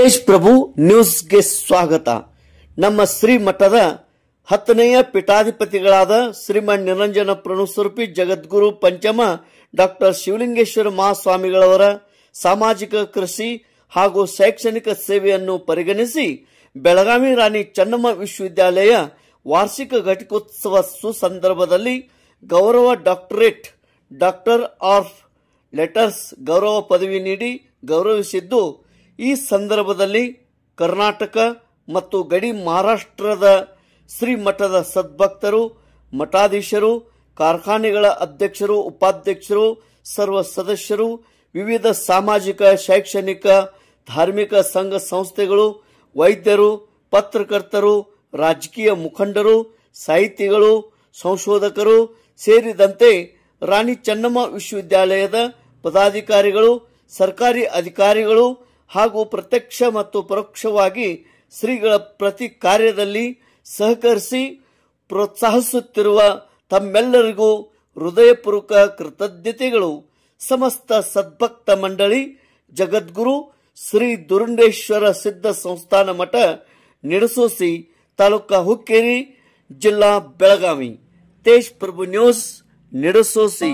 ತೇಜ್ ಪ್ರಭು ನ್ಯೂಸ್ಗೆ ಸ್ವಾಗತ. ನಮ್ಮ ಶ್ರೀ ಮಠದ 10ನೇಯ ಪೀಠಾಧಿಪತಿಗಳಾದ ಶ್ರೀಮನ್ ನಿರಂಜನ ಪ್ರಣುಸ್ವರೂಪಿ ಜಗದ್ಗುರು ಪಂಚಮ ಡಾಕ್ಟರ್ ಶಿವಲಿಂಗೇಶ್ವರ ಮಹಾಸ್ವಾಮಿಗಳವರ ಸಾಮಾಜಿಕ ಕೃಷಿ ಹಾಗೂ ಶೈಕ್ಷಣಿಕ ಸೇವೆಯನ್ನು ಪರಿಗಣಿಸಿ ಬೆಳಗಾವಿ ರಾಣಿ ಚೆನ್ನಮ್ಮ ವಿಶ್ವವಿದ್ಯಾಲಯ ವಾರ್ಷಿಕ ಘಟಿಕೋತ್ಸವ ಸುಸಂದರ್ಭದಲ್ಲಿ ಗೌರವ ಡಾಕ್ಟರೇಟ್ ಡಾಕ್ಟರ್ ಆಫ್ ಲೆಟರ್ಸ್ ಗೌರವ ಪದವಿ ನೀಡಿ ಗೌರವಿಸಿದ್ದು, ಈ ಸಂದರ್ಭದಲ್ಲಿ ಕರ್ನಾಟಕ ಮತ್ತು ಗಡಿ ಮಹಾರಾಷ್ಟ್ರದ ಶ್ರೀ ಮಠದ ಸದ್ಭಕ್ತರು, ಮಠಾಧೀಶರು, ಕಾರ್ಖಾನೆಗಳ ಅಧ್ಯಕ್ಷರು, ಉಪಾಧ್ಯಕ್ಷರು, ಸರ್ವ ಸದಸ್ಯರು, ವಿವಿಧ ಸಾಮಾಜಿಕ, ಶೈಕ್ಷಣಿಕ, ಧಾರ್ಮಿಕ ಸಂಘ ಸಂಸ್ಥೆಗಳು, ವೈದ್ಯರು, ಪತ್ರಕರ್ತರು, ರಾಜಕೀಯ ಮುಖಂಡರು, ಸಾಹಿತಿಗಳು, ಸಂಶೋಧಕರು ಸೇರಿದಂತೆ ರಾಣಿ ಚೆನ್ನಮ್ಮ ವಿಶ್ವವಿದ್ಯಾಲಯದ ಪದಾಧಿಕಾರಿಗಳು, ಸರ್ಕಾರಿ ಅಧಿಕಾರಿಗಳು ಹಾಗೂ ಪ್ರತ್ಯಕ್ಷ ಮತ್ತು ಪರೋಕ್ಷವಾಗಿ ಶ್ರೀಗಳ ಪ್ರತಿ ಕಾರ್ಯದಲ್ಲಿ ಸಹಕರಿಸಿ ಪ್ರೋತ್ಸಾಹಿಸುತ್ತಿರುವ ತಮ್ಮೆಲ್ಲರಿಗೂ ಹೃದಯಪೂರ್ವಕ ಕೃತಜ್ಞತೆಗಳು. ಸಮಸ್ತ ಸದ್ಭಕ್ತ ಮಂಡಳಿ, ಜಗದ್ಗುರು ಶ್ರೀ ದುರುಂಡೇಶ್ವರ ಸಿದ್ಧ ಸಂಸ್ಥಾನ ಮಠ, ನಿಡಸೋಸಿ, ತಾಲೂಕಾ ಹುಕ್ಕೇರಿ, ಜಿಲ್ಲಾ ಬೆಳಗಾವಿ. ತೇಜ್ ಪ್ರಭು ನ್ಯೂಸ್, ನಿಡಸೋಸಿ.